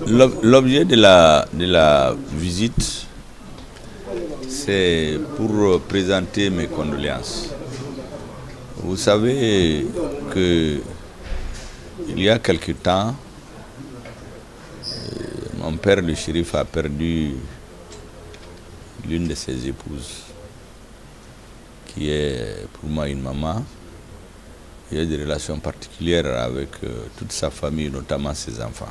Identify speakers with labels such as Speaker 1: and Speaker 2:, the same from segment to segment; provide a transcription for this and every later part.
Speaker 1: L'objet de la visite, c'est pour présenter mes condoléances. Vous savez que il y a quelque temps, mon père, le shérif, a perdu l'une de ses épouses, qui est pour moi une maman. Il y a des relations particulières avec toute sa famille, notamment ses enfants.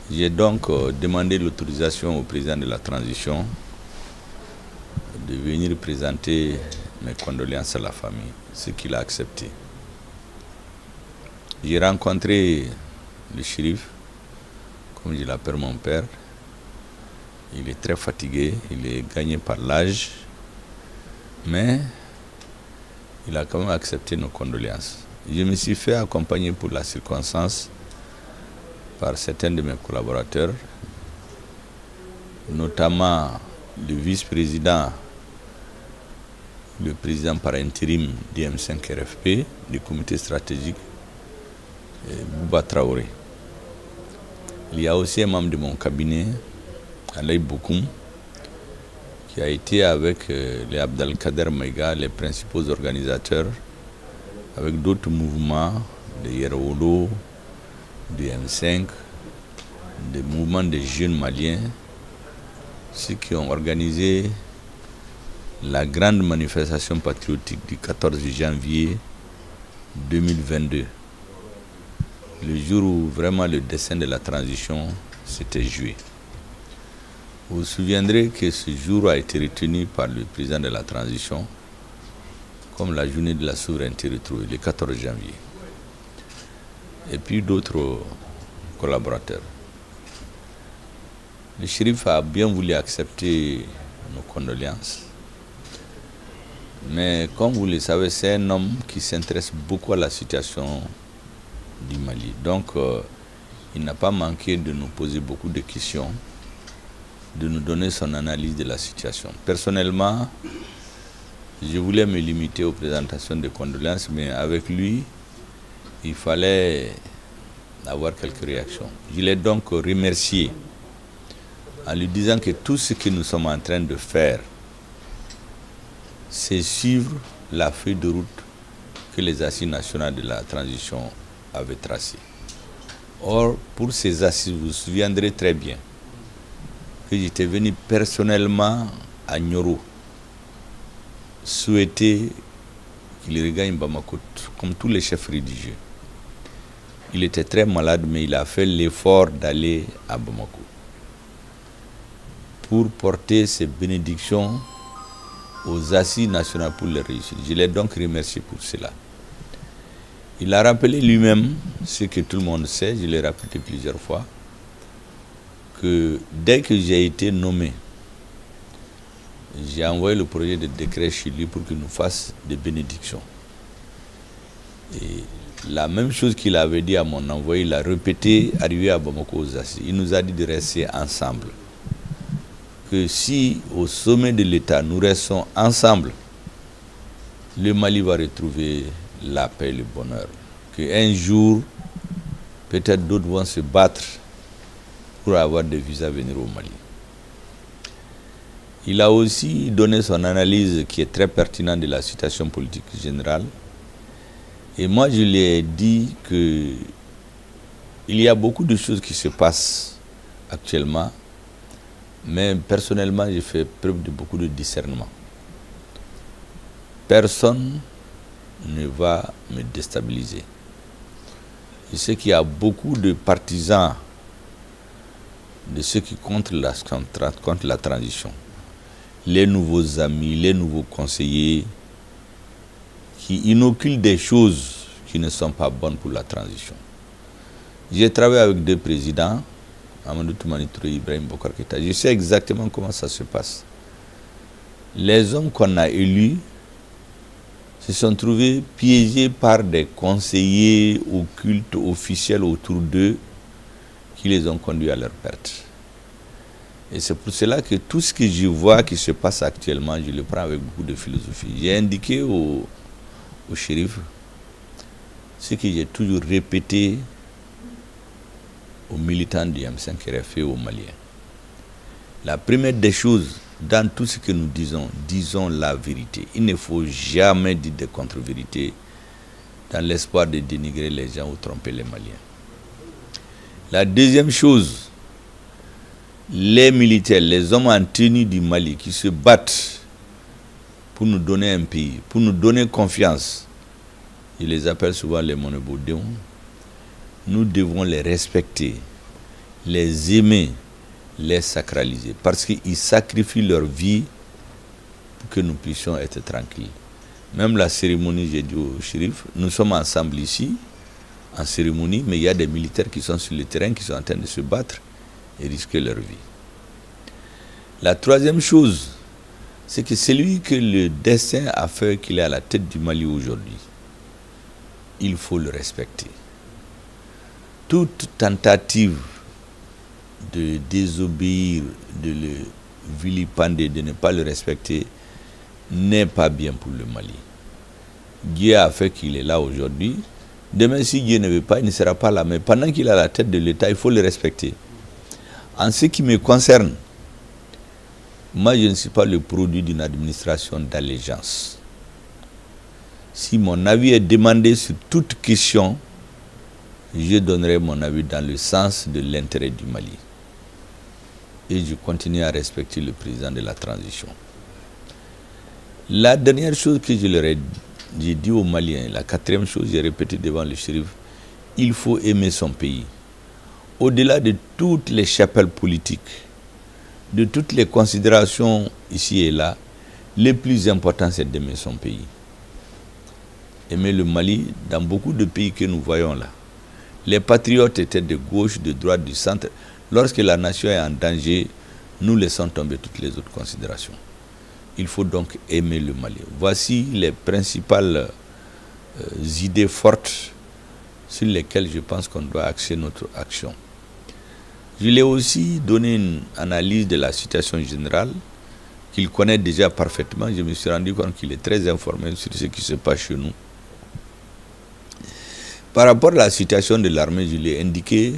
Speaker 1: J'ai donc demandé l'autorisation au président de la transition de venir présenter mes condoléances à la famille, ce qu'il a accepté. J'ai rencontré le shérif, comme je l'appelle mon père. Il est très fatigué, il est gagné par l'âge, mais il a quand même accepté nos condoléances. Je me suis fait accompagner pour la circonstance par certains de mes collaborateurs, notamment le vice-président, le président par intérim du M5-RFP, du comité stratégique, Bouba Traoré. Il y a aussi un membre de mon cabinet, Alain Boukoum, qui a été avec les Abdelkader Maïga, les principaux organisateurs, avec d'autres mouvements, de Yerodo, du M5, des mouvements des jeunes maliens, ceux qui ont organisé la grande manifestation patriotique du 14 janvier 2022, le jour où vraiment le dessein de la transition s'était joué. Vous vous souviendrez que ce jour a été retenu par le président de la transition comme la journée de la souveraineté retrouvée, le 14 janvier. Et puis d'autres collaborateurs. Le shérif a bien voulu accepter nos condoléances. Mais comme vous le savez, c'est un homme qui s'intéresse beaucoup à la situation du Mali. Donc, il n'a pas manqué de nous poser beaucoup de questions, de nous donner son analyse de la situation. Personnellement, je voulais me limiter aux présentations de condoléances, mais avec lui, il fallait avoir quelques réactions. Je l'ai donc remercié en lui disant que tout ce que nous sommes en train de faire, c'est suivre la feuille de route que les assises nationales de la transition avaient tracée. Or, pour ces assises, vous vous souviendrez très bien que j'étais venu personnellement à Nioro souhaiter qu'il regagne Bamako, comme tous les chefs religieux. Il était très malade, mais il a fait l'effort d'aller à Bamako pour porter ses bénédictions aux assises nationales pour les réussir. Je l'ai donc remercié pour cela. Il a rappelé lui-même ce que tout le monde sait, je l'ai répété plusieurs fois, que dès que j'ai été nommé, j'ai envoyé le projet de décret chez lui pour qu'il nous fasse des bénédictions. Et la même chose qu'il avait dit à mon envoyé, il a répété, arrivé à Bamako aux assises. Il nous a dit de rester ensemble. Que si au sommet de l'État, nous restons ensemble, le Mali va retrouver la paix et le bonheur. Qu'un jour, peut-être d'autres vont se battre pour avoir des visas à venir au Mali. Il a aussi donné son analyse qui est très pertinente de la situation politique générale. Et moi, je lui ai dit qu'il y a beaucoup de choses qui se passent actuellement, mais personnellement, j'ai fait preuve de beaucoup de discernement. Personne ne va me déstabiliser. Je sais qu'il y a beaucoup de partisans de ceux qui contre la transition. Les nouveaux amis, les nouveaux conseillers, qui inoculent des choses qui ne sont pas bonnes pour la transition. J'ai travaillé avec deux présidents, Amadou Toumani Touré et Ibrahim Boubacar Keïta. Je sais exactement comment ça se passe. Les hommes qu'on a élus se sont trouvés piégés par des conseillers occultes, officiels autour d'eux, qui les ont conduits à leur perte. Et c'est pour cela que tout ce que je vois qui se passe actuellement, je le prends avec beaucoup de philosophie. J'ai indiqué au shérif ce que j'ai toujours répété aux militants du M5 RFP et aux Maliens. La première des choses, dans tout ce que nous disons la vérité. Il ne faut jamais dire de contre-vérité dans l'espoir de dénigrer les gens ou tromper les Maliens. La deuxième chose, les militaires, les hommes en tenue du Mali qui se battent pour nous donner un pays, pour nous donner confiance, je les appelle souvent les monobodéons, nous devons les respecter, les aimer, les sacraliser, parce qu'ils sacrifient leur vie pour que nous puissions être tranquilles. Même la cérémonie, j'ai dit au shérif, nous sommes ensemble ici, en cérémonie, mais il y a des militaires qui sont sur le terrain, qui sont en train de se battre et risquer leur vie. La troisième chose, c'est que celui que le destin a fait qu'il est à la tête du Mali aujourd'hui, il faut le respecter. Toute tentative de désobéir, de le vilipender, de ne pas le respecter, n'est pas bien pour le Mali. Dieu a fait qu'il est là aujourd'hui. Demain, si Dieu ne veut pas, il ne sera pas là. Mais pendant qu'il est à la tête de l'État, il faut le respecter. En ce qui me concerne, moi, je ne suis pas le produit d'une administration d'allégeance. Si mon avis est demandé sur toute question, je donnerai mon avis dans le sens de l'intérêt du Mali. Et je continue à respecter le président de la transition. La dernière chose que j'ai dit aux Maliens, la quatrième chose, j'ai répété devant le shérif, il faut aimer son pays. Au-delà de toutes les chapelles politiques, de toutes les considérations ici et là, le plus important, c'est d'aimer son pays. Aimer le Mali, dans beaucoup de pays que nous voyons là. Les patriotes étaient de gauche, de droite, du centre. Lorsque la nation est en danger, nous laissons tomber toutes les autres considérations. Il faut donc aimer le Mali. Voici les principales idées fortes sur lesquelles je pense qu'on doit axer notre action. Je lui ai aussi donné une analyse de la situation générale qu'il connaît déjà parfaitement. Je me suis rendu compte qu'il est très informé sur ce qui se passe chez nous. Par rapport à la situation de l'armée, je lui ai indiqué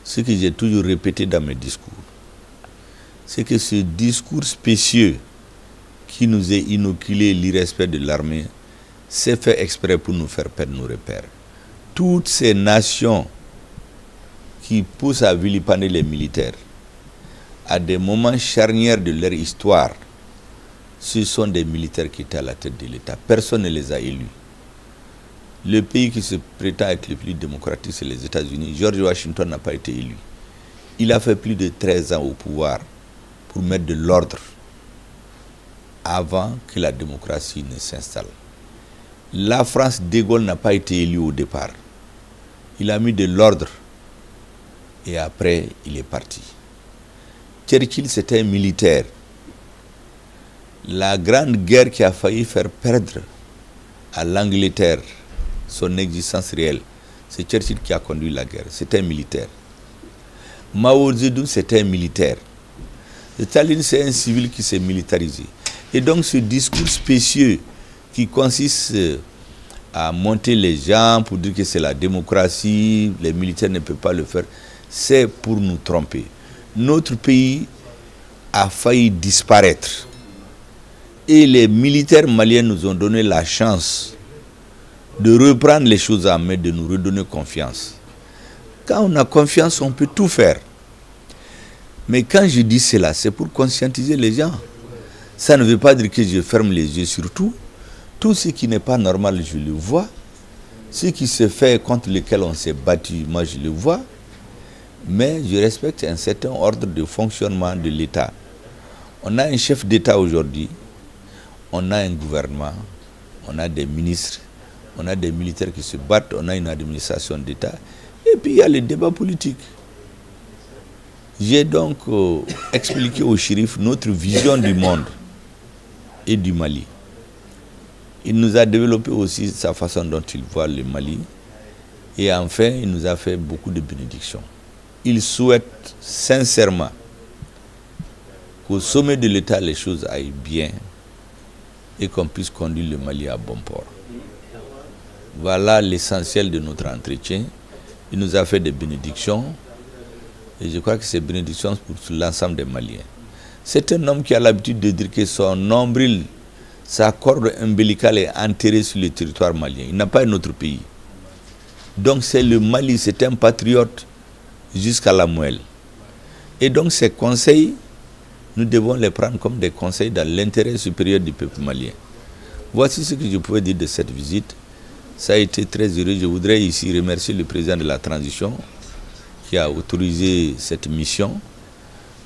Speaker 1: ce que j'ai toujours répété dans mes discours. C'est que ce discours spécieux qui nous est inoculé l'irrespect de l'armée, c'est fait exprès pour nous faire perdre nos repères. Toutes ces nations qui poussent à vilipender les militaires, à des moments charnières de leur histoire, ce sont des militaires qui étaient à la tête de l'État. Personne ne les a élus. Le pays qui se prétend être le plus démocratique, c'est les États-Unis. George Washington n'a pas été élu. Il a fait plus de 13 ans au pouvoir pour mettre de l'ordre avant que la démocratie ne s'installe. La France, De Gaulle n'a pas été élu au départ. Il a mis de l'ordre et après il est parti. Churchill, c'était un militaire. La grande guerre qui a failli faire perdre à l'Angleterre son existence réelle, c'est Churchill qui a conduit la guerre. C'était un militaire. Mao Zedong, c'était un militaire. Staline, c'est un civil qui s'est militarisé. Et donc ce discours spécieux qui consiste à monter les gens pour dire que c'est la démocratie, les militaires ne peuvent pas le faire, c'est pour nous tromper. Notre pays a failli disparaître. Et les militaires maliens nous ont donné la chance de reprendre les choses en main, de nous redonner confiance. Quand on a confiance, on peut tout faire. Mais quand je dis cela, c'est pour conscientiser les gens. Ça ne veut pas dire que je ferme les yeux sur tout. Tout ce qui n'est pas normal, je le vois. Ce qui se fait contre lequel on s'est battu, moi je le vois. Mais je respecte un certain ordre de fonctionnement de l'État. On a un chef d'État aujourd'hui, on a un gouvernement, on a des ministres, on a des militaires qui se battent, on a une administration d'État, et puis il y a le débat politique. J'ai donc expliqué au shérif notre vision du monde et du Mali. Il nous a développé aussi sa façon dont il voit le Mali, et enfin il nous a fait beaucoup de bénédictions. Il souhaite sincèrement qu'au sommet de l'État les choses aillent bien et qu'on puisse conduire le Mali à bon port. Voilà l'essentiel de notre entretien. Il nous a fait des bénédictions Et je crois que c'est bénédiction pour l'ensemble des Maliens. C'est un homme qui a l'habitude de dire que son nombril, sa corde ombilicale est enterrée sur le territoire malien. Il n'a pas un autre pays. Donc c'est le Mali, c'est un patriote jusqu'à la moelle. Et donc ces conseils, nous devons les prendre comme des conseils dans l'intérêt supérieur du peuple malien. Voici ce que je pouvais dire de cette visite. Ça a été très heureux. Je voudrais ici remercier le président de la transition qui a autorisé cette mission.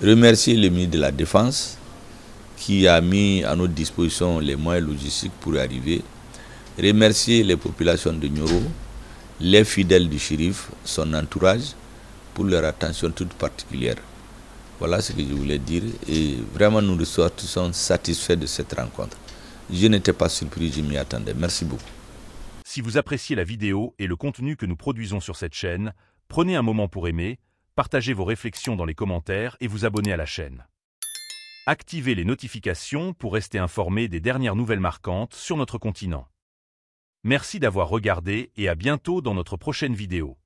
Speaker 1: Remercier le ministre de la Défense qui a mis à notre disposition les moyens logistiques pour y arriver. Remercier les populations de Nioro, les fidèles du shérif, son entourage, pour leur attention toute particulière. Voilà ce que je voulais dire et vraiment nous ressortissons satisfaits de cette rencontre. Je n'étais pas surpris, je m'y attendais. Merci beaucoup.
Speaker 2: Si vous appréciez la vidéo et le contenu que nous produisons sur cette chaîne, prenez un moment pour aimer, partagez vos réflexions dans les commentaires et vous abonner à la chaîne. Activez les notifications pour rester informé des dernières nouvelles marquantes sur notre continent. Merci d'avoir regardé et à bientôt dans notre prochaine vidéo.